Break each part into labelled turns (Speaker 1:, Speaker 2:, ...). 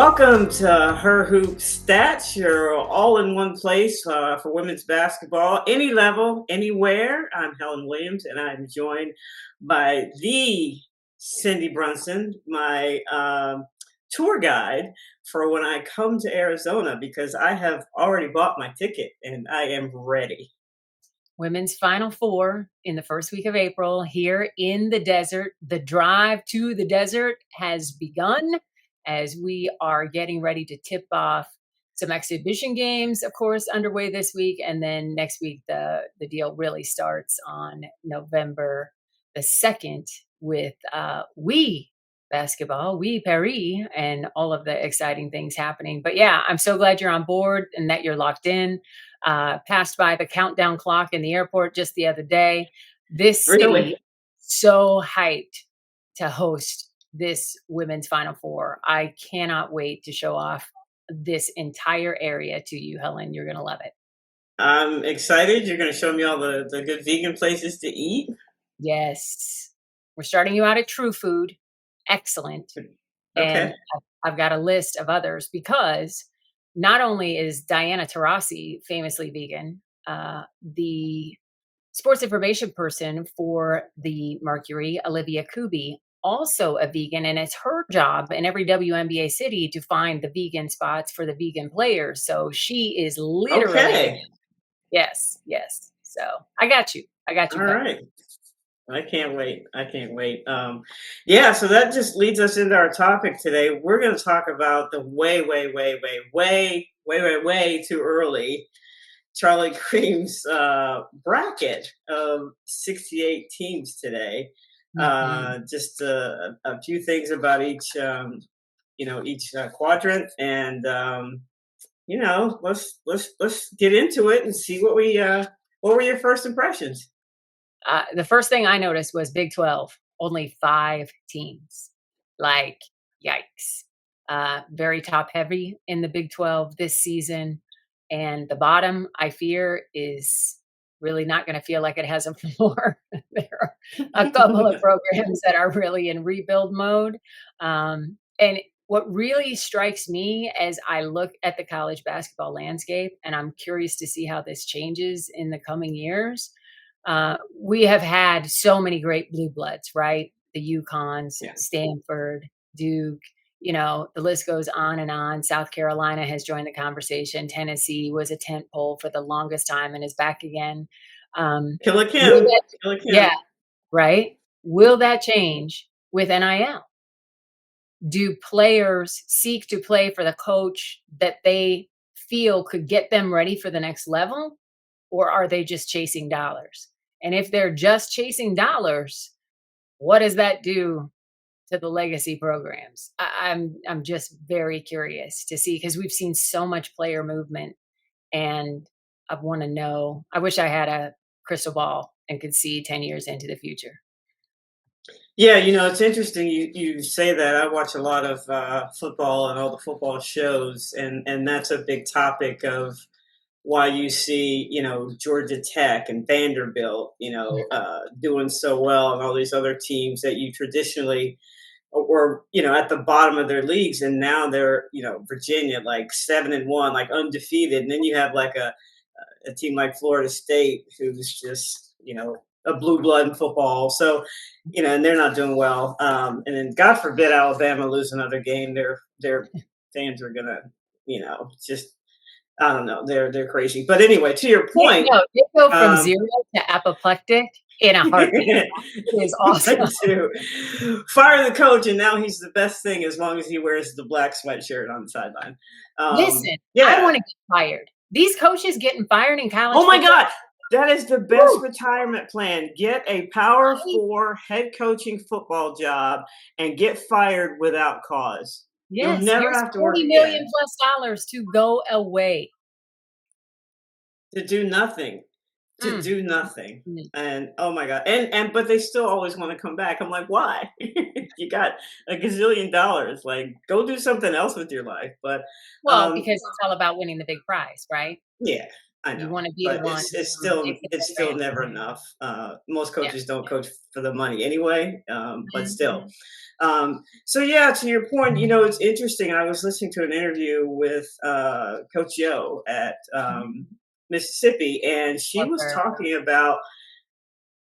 Speaker 1: Welcome to Her Hoop Stats. You're all in one place for women's basketball, any level, anywhere. I'm Helen Williams, and I'm joined by the Cindy Brunson, my tour guide for when I come to Arizona, because I have already bought my ticket and I am ready.
Speaker 2: Women's Final Four in the first week of April here in the desert. The drive to the desert has begun as we are getting ready to tip off some exhibition games, of course, underway this week. And then next week, the deal really starts on November the 2nd with we basketball, we Paris, and all of the exciting things happening. But yeah, I'm so glad you're on board and that you're locked in. Passed by the countdown clock in the airport just the other day. This city,
Speaker 1: Really?
Speaker 2: so hyped to host this women's Final Four. I cannot wait to show off this entire area to you, Helen. You're going to love it.
Speaker 1: I'm excited. You're going to show me all the good vegan places to eat.
Speaker 2: Yes. We're starting you out at True Food. Excellent. And
Speaker 1: Okay.
Speaker 2: I've got a list of others because not only is Diana Taurasi famously vegan, the sports information person for the Mercury, Olivia Kubi, also a vegan, and it's her job in every WNBA city to find the vegan spots for the vegan players. So she is literally,
Speaker 1: Okay.
Speaker 2: yes, yes. So I got you. I got you
Speaker 1: All
Speaker 2: covered.
Speaker 1: right. I can't wait. I can't wait. Yeah, so that just leads us into our topic today. We're going to talk about the way too early Charlie Cream's bracket of 68 teams today.
Speaker 2: Mhm.
Speaker 1: Just a few things about each, each quadrant, and let's get into it and see what were your first impressions?
Speaker 2: The first thing I noticed was Big 12, only 5 teams. Like, yikes. Very top heavy in the Big 12 this season. And the bottom, I fear, is really not going to feel like it has a floor. There are a couple of programs that are really in rebuild mode. And what really strikes me as I look at the college basketball landscape, and I'm curious to see how this changes in the coming years, we have had so many great blue bloods, right? The UConns,
Speaker 1: Yeah.
Speaker 2: Stanford, Duke, the list goes on and on. South Carolina has joined the conversation. Tennessee was a tent pole for the longest time and is back again.
Speaker 1: Killer
Speaker 2: Will
Speaker 1: Kim.
Speaker 2: that,
Speaker 1: Killer
Speaker 2: yeah,
Speaker 1: Kim.
Speaker 2: right? Will that change with NIL? Do players seek to play for the coach that they feel could get them ready for the next level? Or are they just chasing dollars? And if they're just chasing dollars, what does that do to the legacy programs? I'm just very curious to see because we've seen so much player movement, and I want to know. I wish I had a crystal ball and could see 10 years into the future.
Speaker 1: Yeah, it's interesting you say that. I watch a lot of football and all the football shows, and that's a big topic of why you see, Georgia Tech and Vanderbilt, doing so well, and all these other teams that you traditionally were, at the bottom of their leagues, and now they're, Virginia, like 7-1, like undefeated, and then you have like a team like Florida State, who's just, a blue blood in football. So, and they're not doing well. And then God forbid Alabama lose another game. Their fans are gonna, just I don't know. They're crazy. But anyway, to your point,
Speaker 2: They go from
Speaker 1: um,
Speaker 2: 0 to apoplectic in a heartbeat. It is awesome.
Speaker 1: to fire the coach, and now he's the best thing as long as he wears the black sweatshirt on the sideline.
Speaker 2: Listen, I
Speaker 1: Yeah.
Speaker 2: wanna get fired. These coaches getting fired in college
Speaker 1: Oh my
Speaker 2: football,
Speaker 1: God. That is the best
Speaker 2: woo,
Speaker 1: retirement plan. Get a Power
Speaker 2: right?
Speaker 1: Four head coaching football job and get fired without cause. You'll
Speaker 2: Yes,
Speaker 1: never
Speaker 2: here's
Speaker 1: have to work
Speaker 2: 40,000,000
Speaker 1: again,
Speaker 2: plus dollars to go away.
Speaker 1: to do nothing, to
Speaker 2: Mm,
Speaker 1: do nothing.
Speaker 2: mm.
Speaker 1: And oh my God. And but they still always want to come back. I'm like, why? You got a gazillion dollars. Like, go do something else with your life. But
Speaker 2: Well,
Speaker 1: um
Speaker 2: because it's all about winning the big prize, right?
Speaker 1: yeah, I
Speaker 2: You
Speaker 1: know,
Speaker 2: want to be the
Speaker 1: but
Speaker 2: one make the
Speaker 1: it's
Speaker 2: better
Speaker 1: still
Speaker 2: answer.
Speaker 1: never enough. Most
Speaker 2: Yeah.
Speaker 1: coaches don't coach for the money anyway, but still.
Speaker 2: Mhm.
Speaker 1: So yeah, to your point, it's interesting. I was listening to an interview with Coach Yo at
Speaker 2: Mhm.
Speaker 1: Mississippi, and she
Speaker 2: Love
Speaker 1: was
Speaker 2: her.
Speaker 1: talking about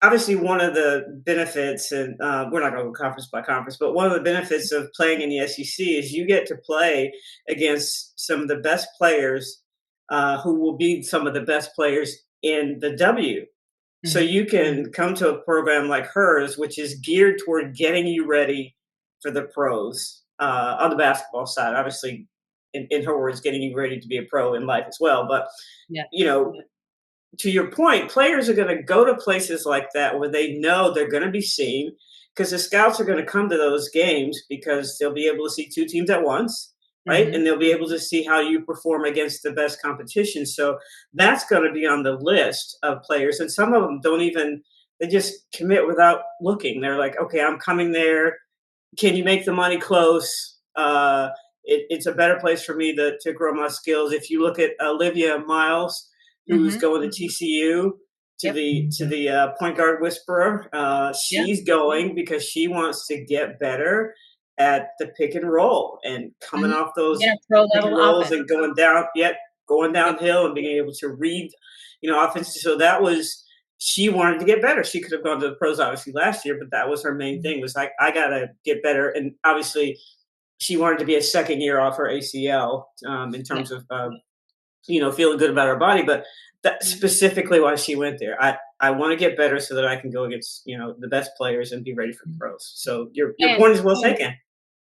Speaker 1: obviously one of the benefits, and we're not going to go conference by conference, but one of the benefits of playing in the SEC is you get to play against some of the best players who will be some of the best players in the W. So
Speaker 2: Mhm.
Speaker 1: you can come to a program like hers, which is geared toward getting you ready for the pros on the basketball side. Obviously, in her words, getting you ready to be a pro in life as well. But
Speaker 2: Yeah.
Speaker 1: you know, to your point, players are going to go to places like that where they know they're going to be seen because the scouts are going to come to those games because they'll be able to see two teams at once, right?
Speaker 2: Mhm.
Speaker 1: And they'll be able to see how you perform against the best competition. So that's going to be on the list of players. And some of them don't even, they just commit without looking. They're like, okay, I'm coming there. Can you make the money close? It's a better place for me to grow my skills. If you look at Olivia Miles, who's
Speaker 2: Mhm.
Speaker 1: going to TCU, to
Speaker 2: Yep.
Speaker 1: the point guard whisperer,
Speaker 2: Yeah.
Speaker 1: she's going because she wants to get better at the pick and roll and coming
Speaker 2: Mhm.
Speaker 1: off
Speaker 2: Get
Speaker 1: those
Speaker 2: a pro
Speaker 1: pick and
Speaker 2: level
Speaker 1: rolls
Speaker 2: offense.
Speaker 1: and going down, yet going
Speaker 2: Yep.
Speaker 1: downhill and being able to read, offenses. So that was she wanted to get better. She could have gone to the pros obviously last year, but that was her main
Speaker 2: Mhm.
Speaker 1: thing was like, I gotta get better. And obviously she wanted to be a second year off her ACL in
Speaker 2: Yeah.
Speaker 1: terms of, feeling good about her body. But that's
Speaker 2: Mhm.
Speaker 1: specifically why she went there. I want to get better so that I can go against, the best players and be ready for the
Speaker 2: Mhm.
Speaker 1: pros. So your
Speaker 2: And
Speaker 1: point is well taken.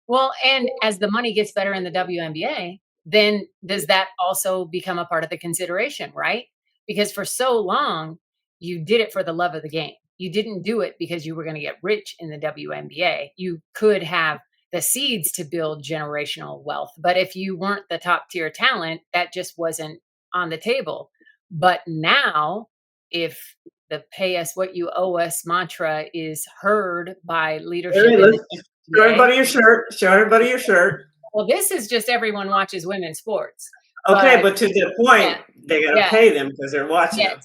Speaker 2: well, and as the money gets better in the WNBA, then does that also become a part of the consideration, right? Because for so long, you did it for the love of the game. You didn't do it because you were going to get rich in the WNBA. You could have the seeds to build generational wealth. But if you weren't the top tier talent, that just wasn't on the table. But now, if the pay us what you owe us mantra is heard by
Speaker 1: All
Speaker 2: leadership
Speaker 1: right,
Speaker 2: in the
Speaker 1: let's show
Speaker 2: WNBA,
Speaker 1: everybody your shirt. Show everybody your shirt.
Speaker 2: well, this is just everyone watches women's sports,
Speaker 1: Okay,
Speaker 2: but
Speaker 1: but to the
Speaker 2: yeah,
Speaker 1: point, they gotta
Speaker 2: yeah,
Speaker 1: pay them because they're watching
Speaker 2: yes.
Speaker 1: them.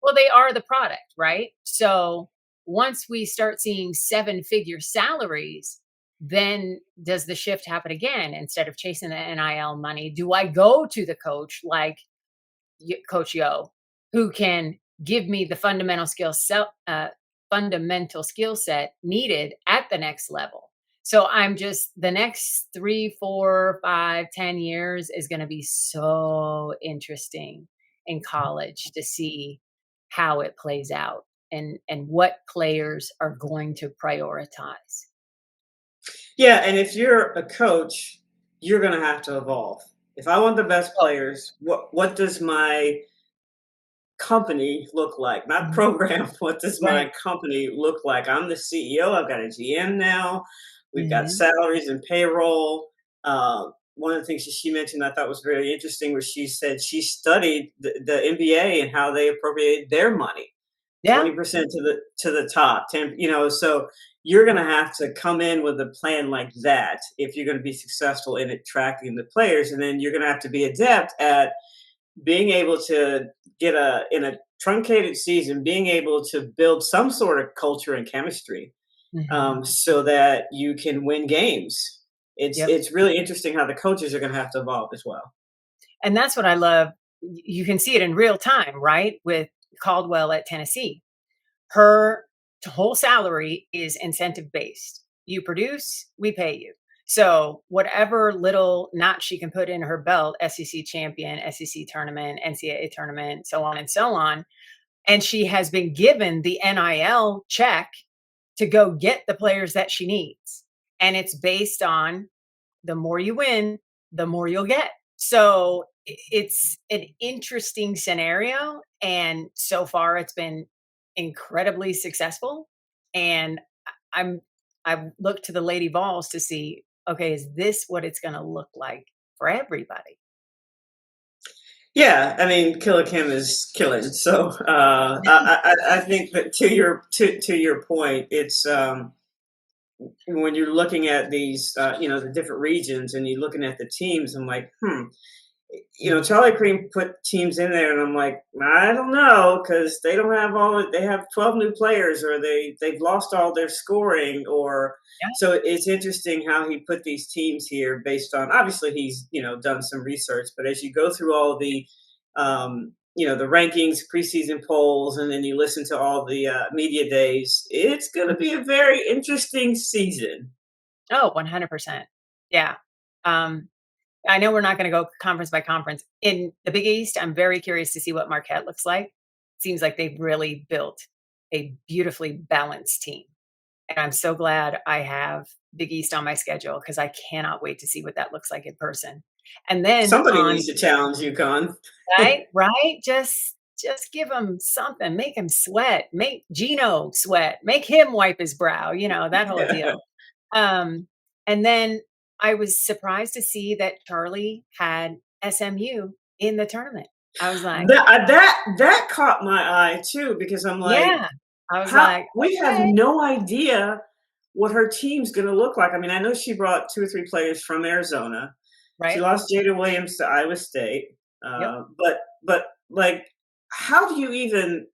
Speaker 2: Well, they are the product, right? So once we start seeing seven-figure salaries, then does the shift happen again? Instead of chasing the NIL money, do I go to the coach like Coach Yo, who can give me the fundamental skill set needed at the next level? So I'm just the next 3, 4, 5, 10 years is going to be so interesting in college to see how it plays out and what players are going to prioritize.
Speaker 1: Yeah, and if you're a coach, you're gonna have to evolve. If I want the best
Speaker 2: Oh,
Speaker 1: players, what does my company look like? Not
Speaker 2: mhm.
Speaker 1: program. What does
Speaker 2: Right.
Speaker 1: my company look like? I'm the CEO. I've got a GM now. We've got
Speaker 2: Mhm.
Speaker 1: salaries and payroll. One of the things that she mentioned I thought was very interesting was she said she studied the NBA and how they appropriated their money.
Speaker 2: Yeah.
Speaker 1: 20% to the top, 10, so you're going to have to come in with a plan like that if you're going to be successful in attracting the players, and then you're going to have to be adept at being able to get in a truncated season, being able to build some sort of culture and chemistry,
Speaker 2: Mhm.
Speaker 1: so that you can win games.
Speaker 2: Yep.
Speaker 1: It's really interesting how the coaches are going to have to evolve as well.
Speaker 2: And that's what I love. You can see it in real time, right? With Caldwell at Tennessee. Her whole salary is incentive based. You produce, we pay you. So whatever little notch she can put in her belt, SEC champion, SEC tournament, NCAA tournament, so on and so on. And she has been given the NIL check to go get the players that she needs. And it's based on the more you win, the more you'll get. So it's an interesting scenario. And so far, it's been incredibly successful. And I'm, I've looked to the Lady Vols to see, okay, is this what it's going to look like for everybody?
Speaker 1: Yeah, I mean, Killer Kim is killing. So I think that to your point, it's when you're looking at these, the different regions, and you're looking at the teams. I'm like, Charlie Cream put teams in there, and I'm like, I don't know, because they don't have they have 12 new players, or they've lost all their scoring, or
Speaker 2: Yeah.
Speaker 1: so it's interesting how he put these teams here based on, obviously he's done some research, but as you go through all the rankings, preseason polls, and then you listen to all the media days, it's going to be a very interesting season.
Speaker 2: Oh, 100%. Yeah. Um, I know we're not gonna go conference by conference. In the Big East, I'm very curious to see what Marquette looks like. Seems like they've really built a beautifully balanced team, and I'm so glad I have Big East on my schedule because I cannot wait to see what that looks like in person. And then
Speaker 1: Somebody
Speaker 2: on
Speaker 1: needs to challenge UConn.
Speaker 2: right, right? Just give him something, make him sweat, make Gino sweat, make him wipe his brow, that whole deal. Um, and then I was surprised to see that Charlie had SMU in the tournament. I was like,
Speaker 1: That caught my eye too, because I'm like,
Speaker 2: yeah. I was
Speaker 1: how
Speaker 2: like,
Speaker 1: we have
Speaker 2: okay,
Speaker 1: no idea what her team's going to look like. I mean, I know she brought two or three players from Arizona. She
Speaker 2: right?
Speaker 1: lost Jada Williams to Iowa State,
Speaker 2: Yep.
Speaker 1: but like, how do you even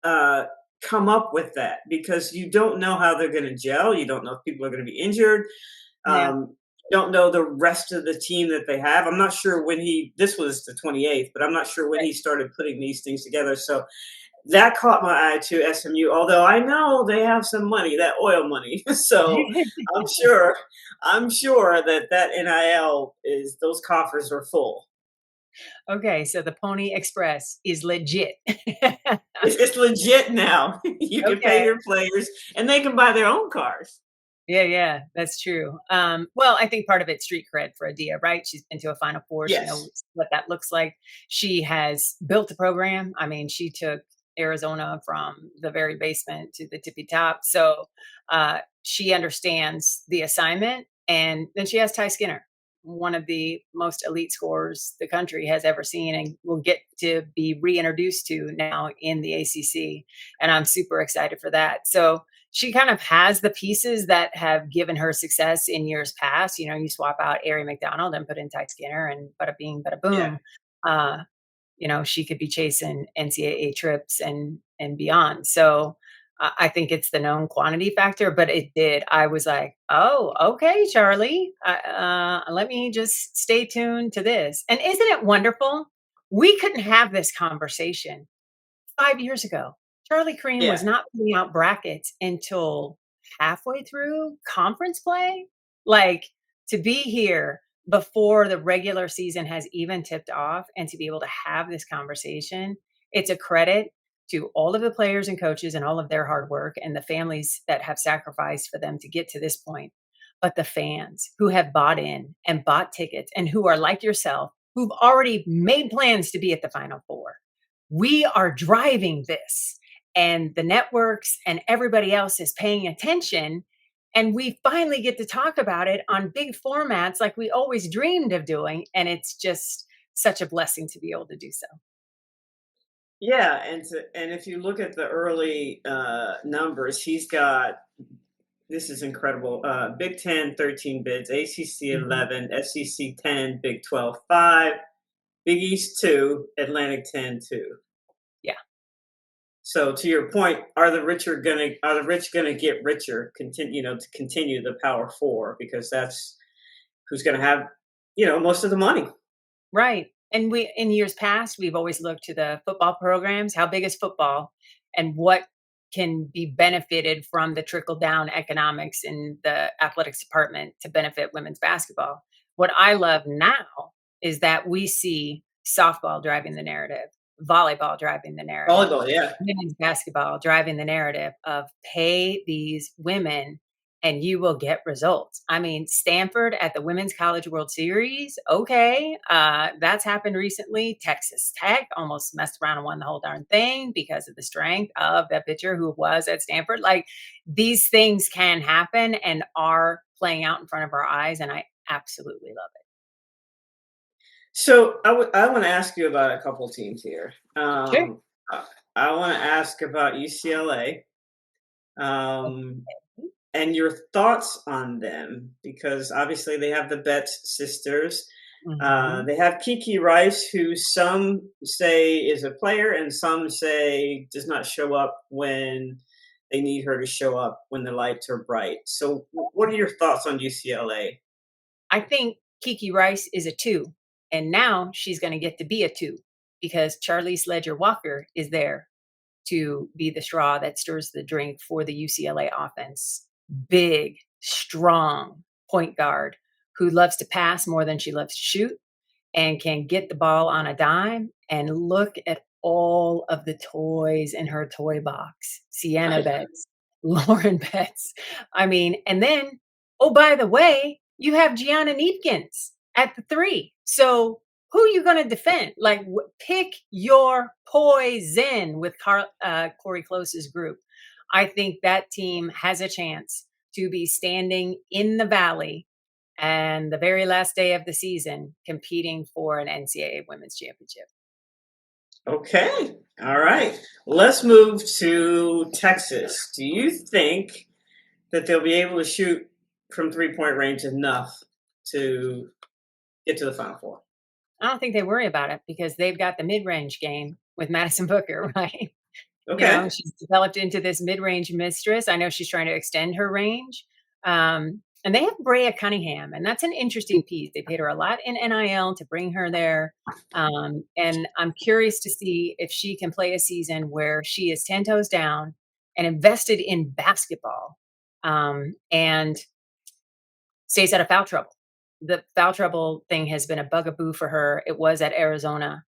Speaker 1: uh, come up with that? Because you don't know how they're going to gel. You don't know if people are going to be injured.
Speaker 2: Yeah.
Speaker 1: Don't know the rest of the team that they have. I'm not sure when this was the 28th, but I'm not sure when
Speaker 2: Right.
Speaker 1: he started putting these things together. So that caught my eye to SMU, although I know they have some money, that oil money. So I'm sure, I'm sure that NIL is, those coffers are full.
Speaker 2: Okay, so the Pony Express is legit.
Speaker 1: It's legit now. You can pay
Speaker 2: Okay.
Speaker 1: your players, and they can buy their own cars.
Speaker 2: Yeah, yeah, that's true. Well, I think part of it's street cred for Adia, right? She's been to a Final Four. She
Speaker 1: Yes.
Speaker 2: knows what that looks like. She has built a program. I mean, she took Arizona from the very basement to the tippy top. So she understands the assignment. And then she has Ty Skinner, one of the most elite scorers the country has ever seen, and will get to be reintroduced to now in the ACC. And I'm super excited for that. So she kind of has the pieces that have given her success in years past. You swap out Ari McDonald and put in Ty Skinner, and bada bing, bada
Speaker 1: Yeah.
Speaker 2: boom. Uh, she could be chasing NCAA trips and beyond. So I think it's the known quantity factor, but it did. I was like, oh, okay, Charlie. Let me just stay tuned to this. And isn't it wonderful? We couldn't have this conversation 5 years ago. Charlie Cream was
Speaker 1: Yeah.
Speaker 2: not putting out brackets until halfway through conference play. Like, to be here before the regular season has even tipped off and to be able to have this conversation, it's a credit to all of the players and coaches and all of their hard work and the families that have sacrificed for them to get to this point. But the fans who have bought in and bought tickets and who are like yourself, who've already made plans to be at the Final Four, we are driving this, and the networks and everybody else is paying attention, and we finally get to talk about it on big formats like we always dreamed of doing, and it's just such a blessing to be able to do so.
Speaker 1: Yeah, and if you look at the early numbers, he's got, this is incredible. Big Ten 13 bids, ACC
Speaker 2: Mhm.
Speaker 1: 11, SEC 10, Big 12 5, Big East 2, Atlantic 10 2.
Speaker 2: Yeah.
Speaker 1: So to your point, are the rich gonna get richer? To continue the Power Four, because that's who's gonna have most of the money.
Speaker 2: Right. And we in years past, we've always looked to the football programs. How big is football? And what can be benefited from the trickle down economics in the athletics department to benefit women's basketball? What I love now is that we see softball driving the narrative, volleyball driving the narrative,
Speaker 1: Volleyball, yeah.
Speaker 2: women's basketball driving the narrative of pay these women and you will get results. I mean, Stanford at the Women's College World Series, okay, that's happened recently. Texas Tech almost messed around and won the whole darn thing because of the strength of that pitcher who was at Stanford. Like, these things can happen and are playing out in front of our eyes, and I absolutely love it.
Speaker 1: So I want to ask you about a couple teams here.
Speaker 2: Sure.
Speaker 1: I, I want to ask about UCLA, um, and your thoughts on them, because obviously they have the Betts sisters.
Speaker 2: Mhm.
Speaker 1: They have Kiki Rice, who some say is a player and some say does not show up when they need her to show up when the lights are bright. So, what are your thoughts on UCLA?
Speaker 2: I think Kiki Rice is a 2, and now she's gonna get to be a 2 because Charlize Ledger Walker is there to be the straw that stirs the drink for the UCLA offense. Big, strong point guard who loves to pass more than she loves to shoot and can get the ball on a dime and look at all of the toys in her toy box. Sienna Betts, Lauren Betts. I mean, and then, oh, by the way, you have Gianna Neepkins at the 3. So who are you going to defend? Like, pick your poison with Corey Close's group. I think that team has a chance to be standing in the valley and the very last day of the season competing for an NCAA Women's Championship.
Speaker 1: Okay. All right. Let's move to Texas. Do you think that they'll be able to shoot from 3-point range enough to get to the Final Four?
Speaker 2: I don't think they worry about it because they've got the mid-range game with Madison Booker, right? You know,
Speaker 1: Okay.
Speaker 2: she's developed into this mid-range mistress. I know she's trying to extend her range. And they have Brea Cunningham, and that's an interesting piece. They paid her a lot in NIL to bring her there. And I'm curious to see if she can play a season where she is 10 toes down and invested in basketball and stays out of foul trouble. The foul trouble thing has been a bugaboo for her. It was at Arizona.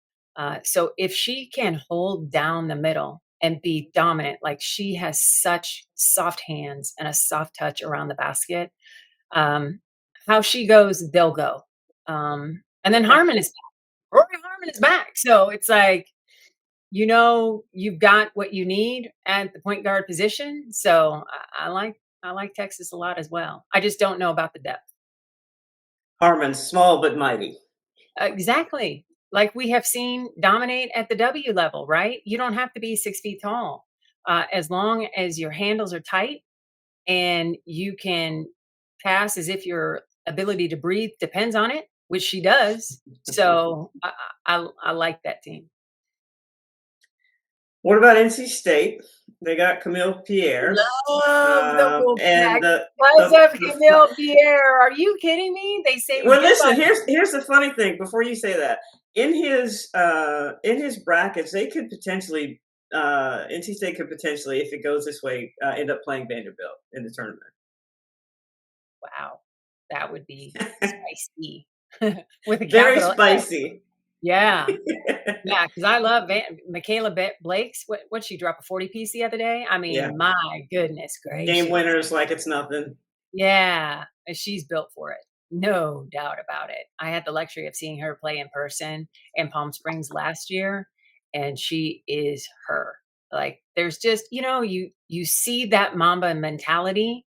Speaker 2: So if she can hold down the middle and be dominant, like she has such soft hands and a soft touch around the basket, um, how she goes, they'll go. And then
Speaker 1: Okay.
Speaker 2: Harmon is back. Rory Harmon is back. So it's like, you've got what you need at the point guard position. So I like Texas a lot as well. I just don't know about the depth.
Speaker 1: Harmon, small but mighty.
Speaker 2: Exactly. Like we have seen dominate at the W level, right? You don't have to be 6 feet tall. As long as your handles are tight and you can pass as if your ability to breathe depends on it, which she does. So I like that team.
Speaker 1: What about NC State? They got Camille Pierre,
Speaker 2: Love the
Speaker 1: and
Speaker 2: Wolfpack because
Speaker 1: the
Speaker 2: of Camille Pierre. Are you kidding me? They say
Speaker 1: well.
Speaker 2: goodbye.
Speaker 1: Listen, here's the funny thing. Before you say that, in his brackets, they could potentially NC State could potentially, if it goes this way, end up playing Vanderbilt in the tournament.
Speaker 2: Wow, that would be spicy with a
Speaker 1: Very
Speaker 2: capital S.
Speaker 1: spicy.
Speaker 2: Yeah. Yeah, because I love Michaela Blake's. What she drop a 40 piece the other day? I
Speaker 1: Yeah,
Speaker 2: mean, my goodness
Speaker 1: game
Speaker 2: gracious.
Speaker 1: winners like it's nothing.
Speaker 2: Yeah, and she's built for it. No doubt about it. I had the luxury of seeing her play in person in Palm Springs last year, and she is her. Like there's just, you see that Mamba mentality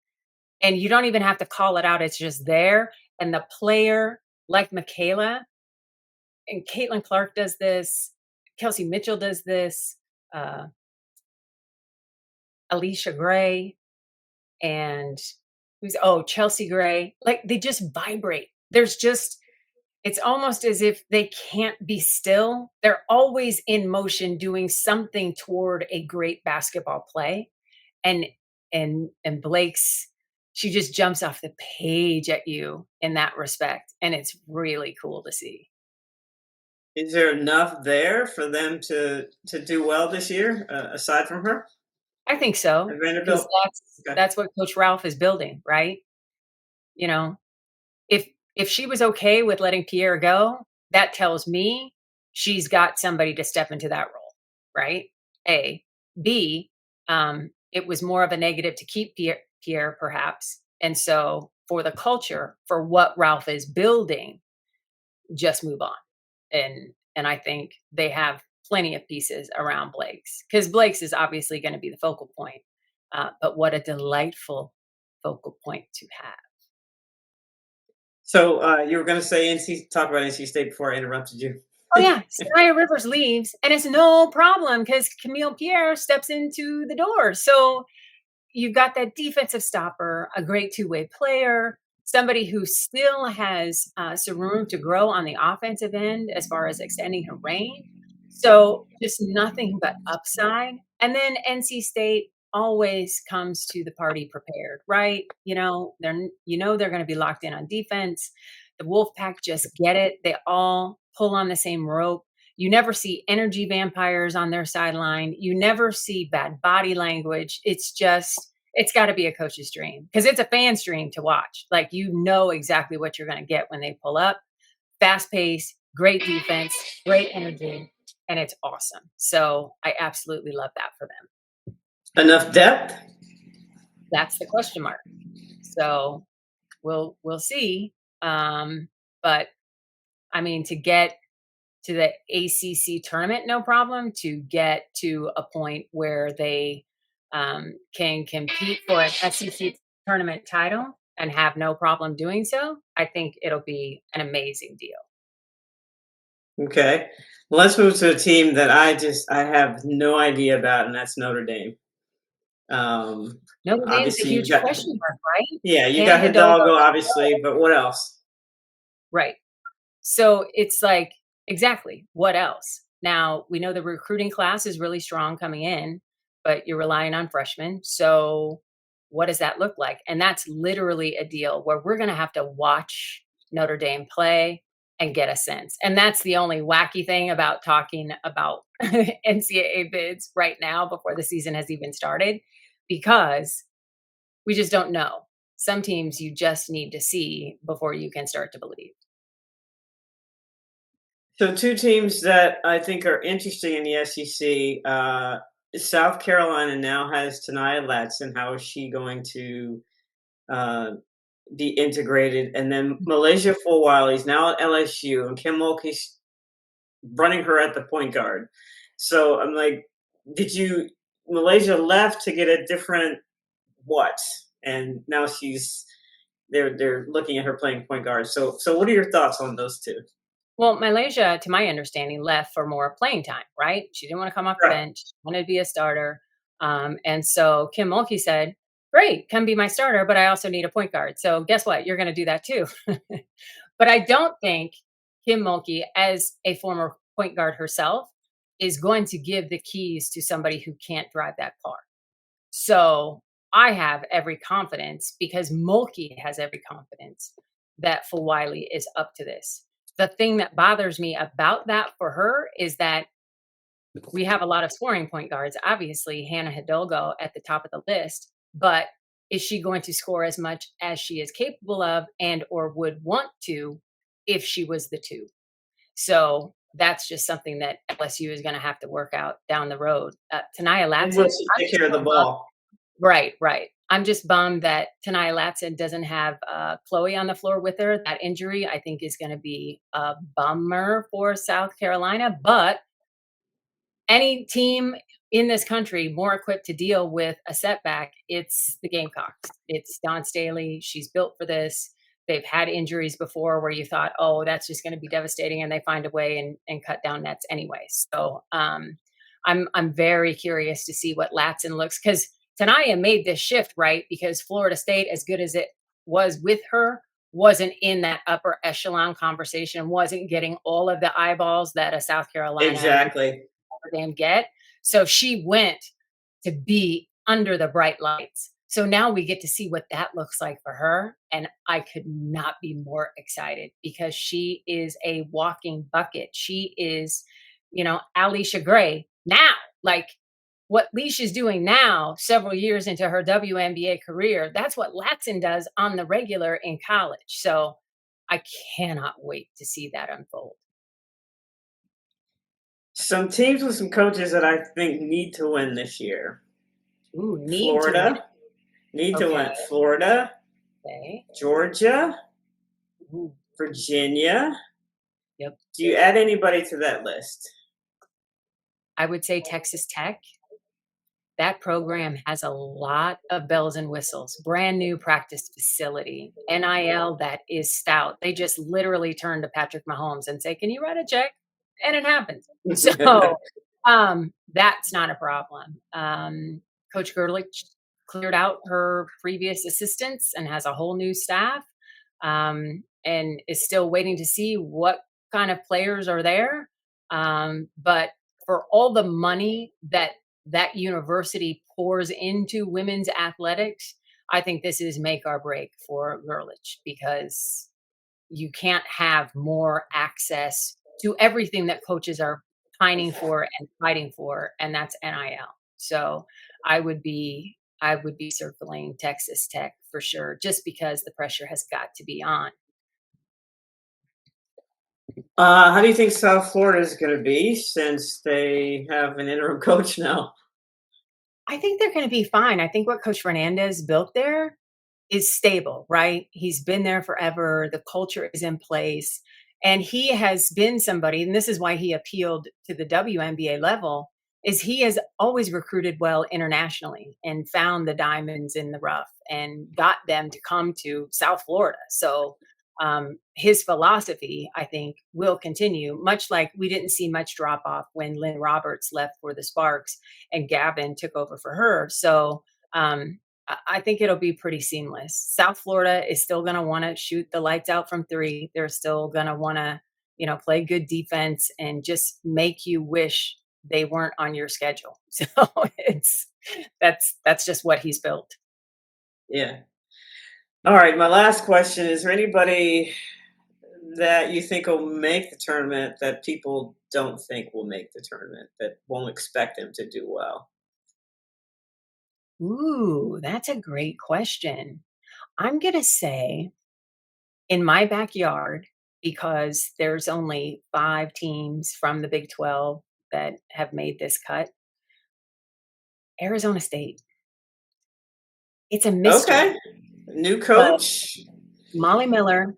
Speaker 2: and you don't even have to call it out. It's just there. And the player like Michaela and Caitlin Clark does this, Kelsey Mitchell does this, uh, Alicia Gray, and Chelsea Gray. Like they just vibrate. It's almost as if they can't be still. They're always in motion doing something toward a great basketball play. And and Blake's she just jumps off the page at you in that respect. And it's really cool to see.
Speaker 1: Is there enough there for them to do well this year, aside from her
Speaker 2: I think
Speaker 1: at
Speaker 2: so, because
Speaker 1: Vanderbilt?
Speaker 2: that's
Speaker 1: Okay.
Speaker 2: that's what Coach Ralph is building, right? You know, if if she was okay with letting Pierre go, that tells me she's got somebody to step into that role, right? A. B, it was more of a negative to keep Pierre perhaps. And so for the culture, for what Ralph is building, just move on. And I think they have plenty of pieces around Blake's because Blake's is obviously going to be the focal point. But what a delightful focal point to have.
Speaker 1: So you were going to say talk about NC State before I interrupted you.
Speaker 2: Oh yeah, Sky Rivers leaves, and it's no problem because Camille Pierre steps into the door. So you've got that defensive stopper, a great two-way player. somebody who still has some room to grow on the offensive end as far as extending her range. So just nothing but upside. And then NC State always comes to the party prepared, right? They're going to be locked in on defense. The Wolfpack just get it. They all pull on the same rope. You never see energy vampires on their sideline. You never see bad body language. It's got to be a coach's dream because it's a fan's dream to watch. Like, exactly what you're going to get when they pull up. Fast pace, great defense, great energy, and it's awesome. So I absolutely love that for them.
Speaker 1: Enough depth?
Speaker 2: That's the question mark. So we'll see. But I mean, to get to the ACC tournament, no problem. To get to a point where they can compete for an SEC tournament title and have no problem doing so, I think it'll be an amazing deal.
Speaker 1: Okay. Well, let's move to a team that I have no idea about, and that's Notre Dame.
Speaker 2: Notre Dame's a
Speaker 1: Obviously,
Speaker 2: huge question mark, right?
Speaker 1: yeah, you got
Speaker 2: Hannah
Speaker 1: Hidalgo, obviously, but what else?
Speaker 2: Right. So it's like, exactly, what else? Now, we know the recruiting class is really strong coming in, but you're relying on freshmen. So what does that look like? And that's literally a deal where we're going to have to watch Notre Dame play and get a sense. And that's the only wacky thing about talking about NCAA bids right now before the season has even started, because we just don't know. Some teams you just need to see before you can start to believe.
Speaker 1: So two teams that I think are interesting in the SEC. South Carolina now has Tanaya Latson. How is she going to be integrated? And then Malaysia Fulwiley is now at LSU, and Kim Mulkey's running her at the point guard. So I'm like, Malaysia left to get a different what? And now they're looking at her playing point guard. So what are your thoughts on those two?
Speaker 2: Well, Malaysia, to my understanding, left for more playing time, right? She didn't want to come off the
Speaker 1: Right.
Speaker 2: bench, she wanted to be a starter. And so Kim Mulkey said, great, come be my starter, but I also need a point guard. So guess what? You're going to do that too. But I don't think Kim Mulkey, as a former point guard herself, is going to give the keys to somebody who can't drive that car. So I have every confidence, because Mulkey has every confidence, that Fulwiley is up to this. The thing that bothers me about that for her is that we have a lot of scoring point guards. Obviously, Hannah Hidalgo at the top of the list, but is she going to score as much as she is capable of and or would want to if she was the two? So that's just something that LSU is going to have to work out down the road. Tanaya
Speaker 1: And will
Speaker 2: Latson,
Speaker 1: she take care of the ball?
Speaker 2: right. I'm just bummed that Tanaya Latson doesn't have Chloe on the floor with her. That injury, I think, is going to be a bummer for South Carolina. But any team in this country more equipped to deal with a setback, it's the Gamecocks. It's Dawn Staley. She's built for this. They've had injuries before where you thought, oh, that's just going to be devastating, and they find a way and cut down nets anyway. So I'm very curious to see what Latson looks, because Tanaya made this shift, right? Because Florida State, as good as it was with her, wasn't in that upper echelon conversation, wasn't getting all of the eyeballs that a South Carolina
Speaker 1: Exactly.
Speaker 2: and get. So she went to be under the bright lights. So now we get to see what that looks like for her. And I could not be more excited, because she is a walking bucket. She is, Alicia Gray now. Like, what Leash is doing now, several years into her WNBA career, that's what Latson does on the regular in college. So I cannot wait to see that unfold.
Speaker 1: Some teams with some coaches that I think need to win this year.
Speaker 2: Ooh,
Speaker 1: Florida. Need to win. Florida.
Speaker 2: Okay.
Speaker 1: Georgia.
Speaker 2: Ooh.
Speaker 1: Virginia.
Speaker 2: Yep.
Speaker 1: Do you add anybody to that list?
Speaker 2: I would say Texas Tech. That program has a lot of bells and whistles. Brand new practice facility, NIL that is stout. They just literally turn to Patrick Mahomes and say, "Can you write a check?" And it happens. So that's not a problem. Coach Gerlich cleared out her previous assistants and has a whole new staff. and is still waiting to see what kind of players are there. But for all the money that university pours into women's athletics, I think this is make or break for Girlich, because you can't have more access to everything that coaches are pining for and fighting for, and that's NIL. So I would be circling Texas Tech for sure, just because the pressure has got to be on.
Speaker 1: How do you think South Florida is going to be since they have an interim coach now?
Speaker 2: I think they're going to be fine. I think what Coach Fernandez built there is stable, right? He's been there forever. The culture is in place. And he has been somebody, and this is why he appealed to the WNBA level, is he has always recruited well internationally and found the diamonds in the rough and got them to come to South Florida. So his philosophy, I think, will continue, much like we didn't see much drop off when Lynn Roberts left for the Sparks and Gavin took over for her. So I think it'll be pretty seamless. South Florida is still going to want to shoot the lights out from three. They're still going to want to, play good defense and just make you wish they weren't on your schedule. So it's that's just what he's built.
Speaker 1: Yeah. All right. My last question: is there anybody that you think will make the tournament that people don't think will make the tournament, that won't expect them to do well?
Speaker 2: Ooh, that's a great question. I'm going to say in my backyard, because there's only 5 teams from the Big 12 that have made this cut, Arizona State. It's a
Speaker 1: Okay.
Speaker 2: mystery,
Speaker 1: New
Speaker 2: but
Speaker 1: coach.
Speaker 2: Molly Miller,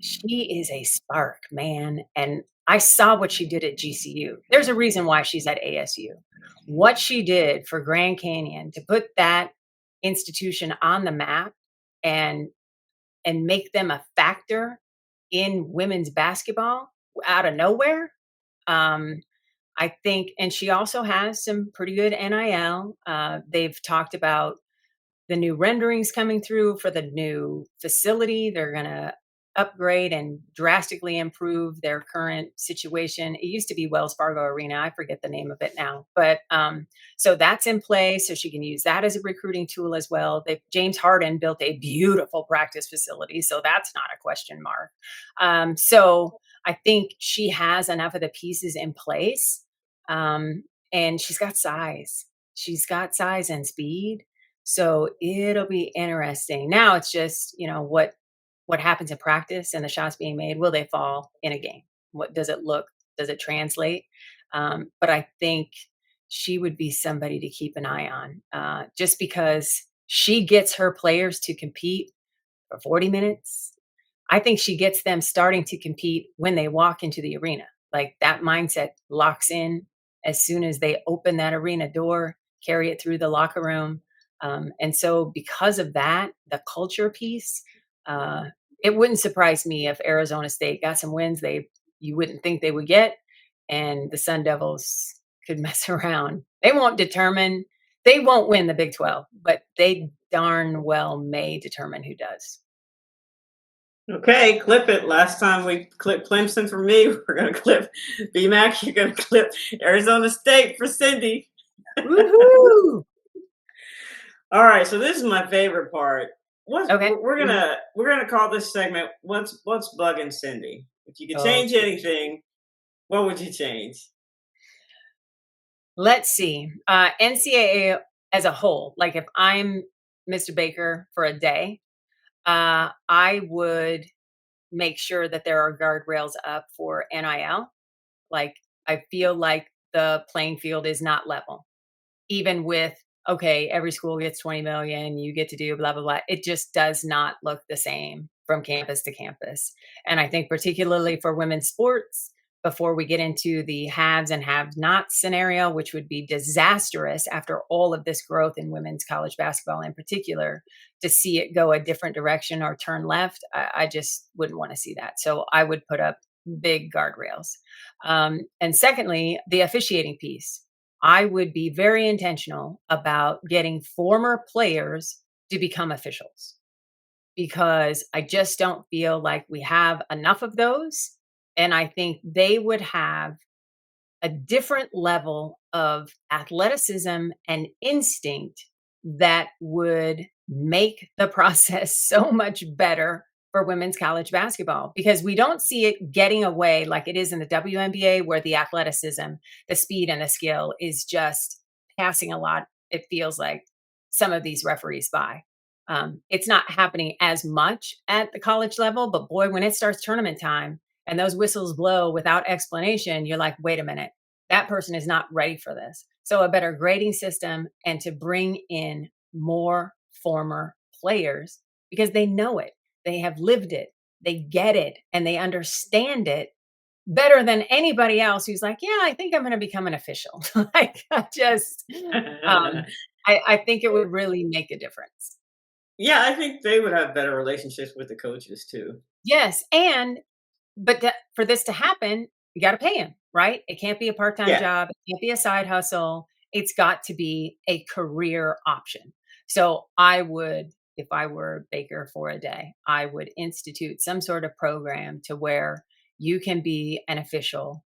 Speaker 2: she is a spark, man. And I saw what she did at GCU. There's a reason why she's at ASU. What she did for Grand Canyon to put that institution on the map and make them a factor in women's basketball out of nowhere. Um, I think, and she also has some pretty good NIL. They've talked about the new renderings coming through for the new facility. They're going to upgrade and drastically improve their current situation. It used to be Wells Fargo Arena. I forget the name of it now, but so that's in place. So she can use that as a recruiting tool as well. James Harden built a beautiful practice facility, so that's not a question mark. So I think she has enough of the pieces in place, and she's got size. She's got size and speed, so it'll be interesting. Now it's just, what happens in practice and the shots being made, will they fall in a game? What does it look? Does it translate? But I think she would be somebody to keep an eye on, just because she gets her players to compete for 40 minutes. I think she gets them starting to compete when they walk into the arena. Like that mindset locks in as soon as they open that arena door, carry it through the locker room. And so, because of that, the culture piece, uh, it wouldn't surprise me if Arizona State got some wins you wouldn't think they would get, and the Sun Devils could mess around. They won't win the Big 12, but they darn well may determine who does.
Speaker 1: Okay, clip it. Last time we clipped Clemson for me, we're going to clip BMAC. You're going to clip Arizona State for Cindy.
Speaker 2: Woohoo!
Speaker 1: All right, so this is my favorite part.
Speaker 2: Okay.
Speaker 1: We're gonna call this segment "What's bugging Cindy." If you could
Speaker 2: Oh,
Speaker 1: change anything, what would you change?
Speaker 2: let's see. NCAA as a whole, like if I'm Mr. Baker for a day, I would make sure that there are guardrails up for NIL. Like, I feel like the playing field is not level, even with, okay, every school gets 20 million, you get to do blah blah blah. It just does not look the same from campus to campus. And I think particularly for women's sports, before we get into the haves and have not scenario, which would be disastrous after all of this growth in women's college basketball in particular, to see it go a different direction or turn left, I just wouldn't want to see that. So I would put up big guardrails. And secondly, the officiating piece. I would be very intentional about getting former players to become officials, because I just don't feel like we have enough of those. And I think they would have a different level of athleticism and instinct that would make the process so much better for women's college basketball, because we don't see it getting away like it is in the WNBA, where the athleticism, the speed, and the skill is just passing a lot. It feels like some of these referees by. It's not happening as much at the college level, but boy, when it starts tournament time and those whistles blow without explanation, you're like, wait a minute, that person is not ready for this. So, a better grading system, and to bring in more former players because they know it, they have lived it, they get it, and they understand it better than anybody else who's like, yeah, I think I'm going to become an official. Like, um, I think it would really make a difference.
Speaker 1: Yeah, I think they would have better relationships with the coaches too.
Speaker 2: Yes. But for this to happen, you got to pay him, right? It can't be a part time
Speaker 1: Yeah.
Speaker 2: job. It can't be a side hustle. It's got to be a career option. So I would, if I were Baker for a day, I would institute some sort of program to where you can be an official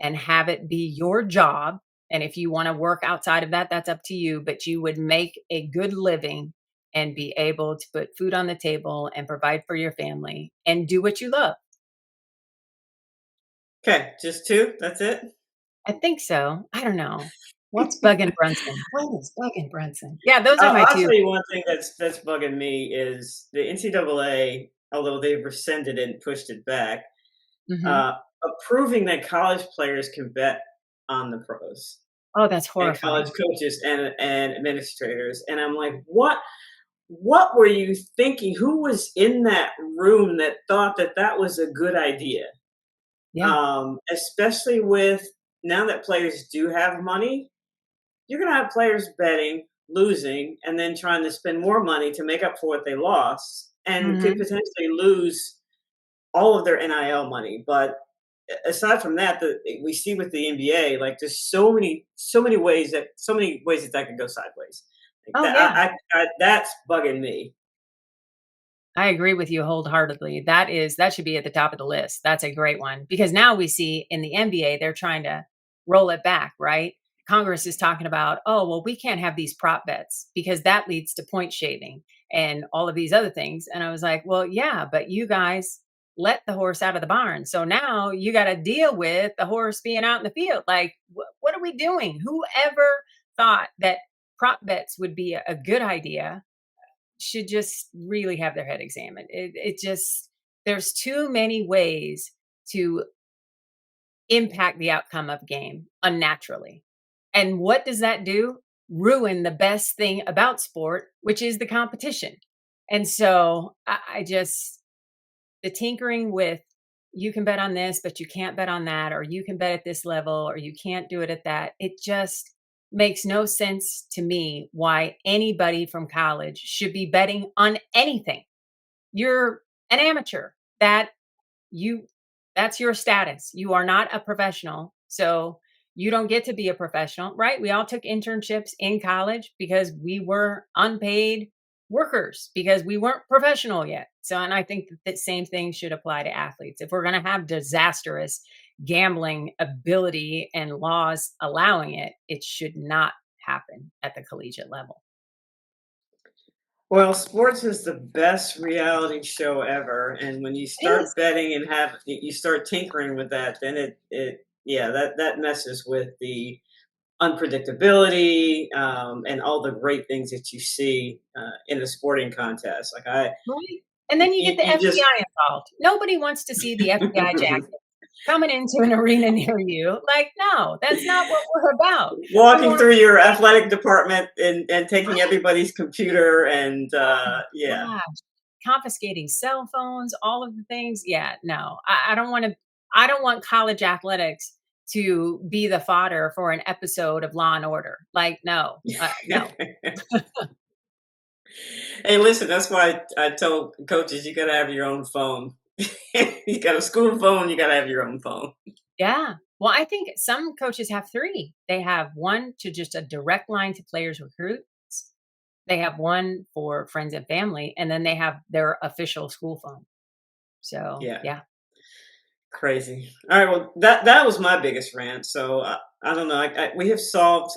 Speaker 2: and have it be your job. And if you want to work outside of that, that's up to you. But you would make a good living and be able to put food on the table and provide for your family and do what you love.
Speaker 1: Okay, just two. That's it.
Speaker 2: I think so. I don't know. What's Bugging Brunson? What is Bugging Brunson? Yeah, those are my
Speaker 1: I'll
Speaker 2: 2.
Speaker 1: tell you one thing that's bugging me is the NCAA, although they've rescinded it and pushed it back,
Speaker 2: Mhm.
Speaker 1: uh, approving that college players can bet on the pros
Speaker 2: Oh, that's
Speaker 1: and college
Speaker 2: horrifying.
Speaker 1: coaches and administrators, and I'm like, what were you thinking? Who was in that room that thought that that was a good idea?
Speaker 2: Yeah.
Speaker 1: Especially with now that players do have money, you're going to have players betting, losing, and then trying to spend more money to make up for what they lost, and could
Speaker 2: Mhm.
Speaker 1: potentially lose all of their NIL money. But aside from that, we see with the NBA, like there's so many ways that could go sideways. Like
Speaker 2: Oh,
Speaker 1: that,
Speaker 2: yeah.
Speaker 1: that's bugging me.
Speaker 2: I agree with you wholeheartedly. That should be at the top of the list. That's a great one because now we see in the NBA they're trying to roll it back, right? Congress is talking about, oh, well, we can't have these prop bets because that leads to point shaving and all of these other things. And I was like, well, yeah, but you guys let the horse out of the barn. So now you got to deal with the horse being out in the field. Like, what are we doing? Whoever thought that prop bets would be a good idea should just really have their head examined. It just, there's too many ways to impact the outcome of game unnaturally. And what does that do? Ruin the best thing about sport, which is the competition. And so I just, the tinkering with, you can bet on this, but you can't bet on that, or you can bet at this level, or you can't do it at that. It just makes no sense to me why anybody from college should be betting on anything. You're an amateur. That you that's your status. You are not a professional. So you don't get to be a professional, right? We all took internships in college because we were unpaid workers because we weren't professional yet. So, and I think that the same thing should apply to athletes. If we're going to have disastrous gambling ability and laws allowing it, it should not happen at the collegiate level.
Speaker 1: Well, sports is the best reality show ever, and when you
Speaker 2: It is.
Speaker 1: start betting and have you start tinkering with that, then it yeah, that messes with the unpredictability, and all the great things that you see in a sporting contest. Like
Speaker 2: Right? And then you get the
Speaker 1: you just
Speaker 2: FBI involved. Nobody wants to see the FBI jacket coming into an arena near you. Like, no, that's not what we're about. We
Speaker 1: walking
Speaker 2: want to
Speaker 1: through your
Speaker 2: play.
Speaker 1: athletic department and taking
Speaker 2: Right?
Speaker 1: everybody's computer and
Speaker 2: Oh
Speaker 1: yeah.
Speaker 2: my gosh. Confiscating cell phones, all of the things. Yeah, no. I don't want to, I don't want college athletics to be the fodder for an episode of Law and Order. Like, no, no.
Speaker 1: Hey, listen, that's why I tell coaches you got to have your own phone. You got a school phone, you got to have your own phone.
Speaker 2: Yeah. Well, I think some coaches have 3. They have one to just a direct line to players recruits. They have one for friends and family, and then they have their official school phone. So,
Speaker 1: Yeah.
Speaker 2: yeah.
Speaker 1: Crazy. All right. Well, that was my biggest rant. So I don't know. We have solved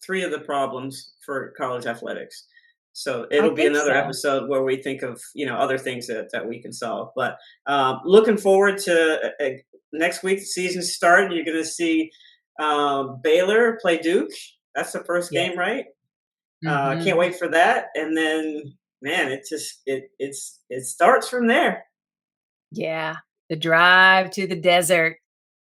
Speaker 1: three of the problems for college athletics. So
Speaker 2: I
Speaker 1: it'll be
Speaker 2: think
Speaker 1: another
Speaker 2: so.
Speaker 1: episode where we think of other things that we can solve. But looking forward to next week. The season's started. You're going to see Baylor play Duke. That's the first
Speaker 2: Yeah.
Speaker 1: game, right? Can't
Speaker 2: Mhm.
Speaker 1: wait for that. And then, man, it starts from there.
Speaker 2: Yeah. The drive to the desert.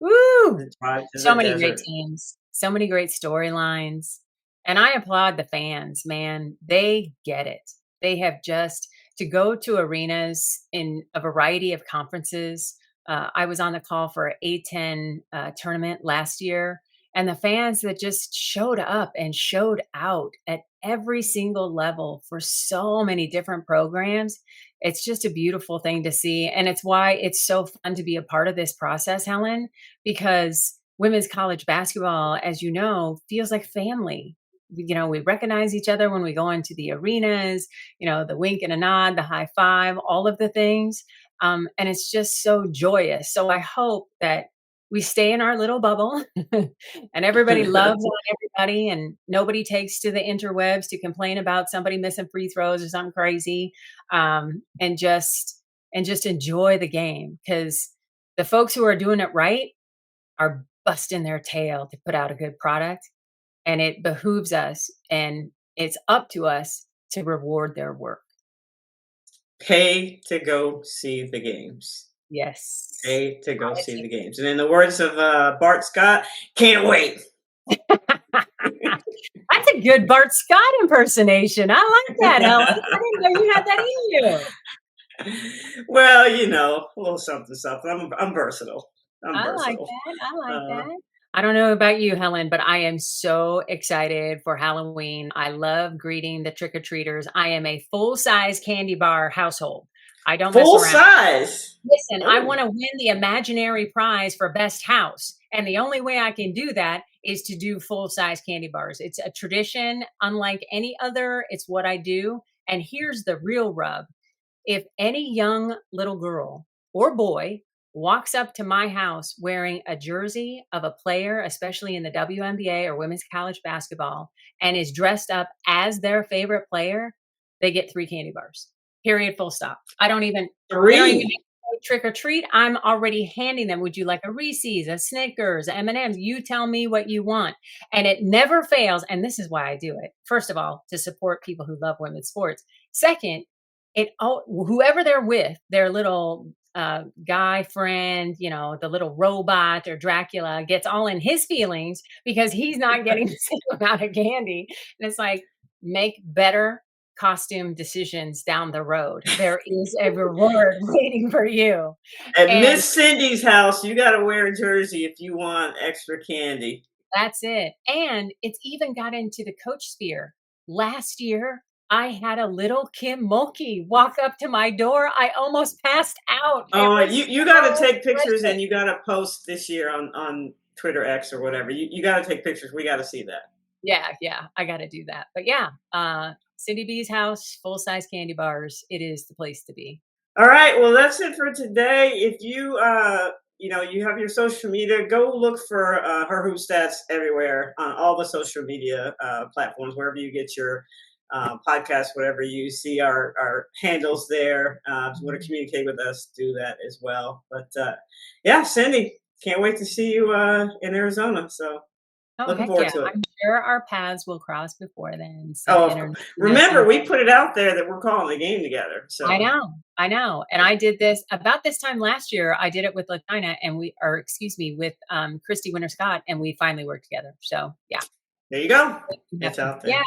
Speaker 2: Woo!
Speaker 1: The drive to
Speaker 2: So
Speaker 1: the
Speaker 2: many great
Speaker 1: desert.
Speaker 2: teams, so many great storylines, and I applaud the fans, man. They get it. They have just to go to arenas in a variety of conferences. I was on the call for A10 tournament last year, and the fans that just showed up and showed out at every single level for so many different programs. It's just a beautiful thing to see. And it's why it's so fun to be a part of this process, Helen, because women's college basketball, as you know, feels like family. We recognize each other when we go into the arenas, the wink and a nod, the high five, all of the things. And it's just so joyous. So I hope that we stay in our little bubble and everybody loves on everybody and nobody takes to the interwebs to complain about somebody missing free throws or something crazy. And just enjoy the game, because the folks who are doing it right are busting their tail to put out a good product, and it behooves us and it's up to us to reward their work.
Speaker 1: Pay to go see the games.
Speaker 2: Yes.
Speaker 1: Pay to go see the games. And in the words of Bart Scott, can't wait.
Speaker 2: That's a good Bart Scott impersonation. I like that, Helen. I didn't know you had that in you.
Speaker 1: Well, a little something, something. I'm versatile. I'm
Speaker 2: I like
Speaker 1: versatile.
Speaker 2: that. I like
Speaker 1: Uh,
Speaker 2: that. I don't know about you, Helen, but I am so excited for Halloween. I love greeting the trick or treaters. I am a full size candy bar household. I don't mess
Speaker 1: Full
Speaker 2: around.
Speaker 1: size.
Speaker 2: Listen, I
Speaker 1: Oh,
Speaker 2: wanna win the imaginary prize for best house, and the only way I can do that is to do full-size candy bars. It's a tradition unlike any other, it's what I do, and here's the real rub. If any young little girl or boy walks up to my house wearing a jersey of a player, especially in the WNBA or women's college basketball, and is dressed up as their favorite player, they get 3 candy bars. Period, full stop. They don't even
Speaker 1: three.
Speaker 2: have to trick or treat. I'm already handing them, "Would you like a Reese's, a Snickers, M&Ms? You tell me what you want." And it never fails, and this is why I do it. First of all, to support people who love women's sports. Second, whoever they're with, their little guy friend, the little robot or Dracula, gets all in his feelings because he's not getting the same amount of candy. And it's like, make better costume decisions down the road. There is a reward waiting for you.
Speaker 1: At
Speaker 2: And
Speaker 1: Miss Cindy's house, you got to wear a jersey if you want extra candy.
Speaker 2: that's it. And it's even got into the coach sphere. Last year, I had a little Kim Mulkey walk up to my door. I almost passed out. It
Speaker 1: Oh,
Speaker 2: was
Speaker 1: you got to
Speaker 2: so
Speaker 1: take pictures
Speaker 2: precious.
Speaker 1: and you got to post this year on Twitter X or whatever. You got to take pictures. We got to see that.
Speaker 2: Yeah, yeah, I gotta do that. But yeah, Cindy B's house, full-size candy bars. It is the place to be.
Speaker 1: All right, well, that's it for today. If you have your social media, go look for her hoop stats everywhere on all the social media platforms, wherever you get your podcast, whatever you see our handles there. If you want to
Speaker 2: Mhm.
Speaker 1: communicate with us, do that as well. But yeah, Cindy, can't wait to see you in Arizona. So
Speaker 2: Oh,
Speaker 1: looking
Speaker 2: heck
Speaker 1: forward
Speaker 2: yeah.
Speaker 1: to it.
Speaker 2: I'm sure our paths will cross before then. Some
Speaker 1: Oh, remember,
Speaker 2: international.
Speaker 1: we put it out there that we're calling the game together.
Speaker 2: I
Speaker 1: So
Speaker 2: know, I know. And I did this about this time last year. I did it with Latina or excuse me, with Christy Winter Scott, and we finally worked together. So yeah,
Speaker 1: there you go.
Speaker 2: it can
Speaker 1: It's
Speaker 2: happen.
Speaker 1: out
Speaker 2: Yeah.
Speaker 1: there.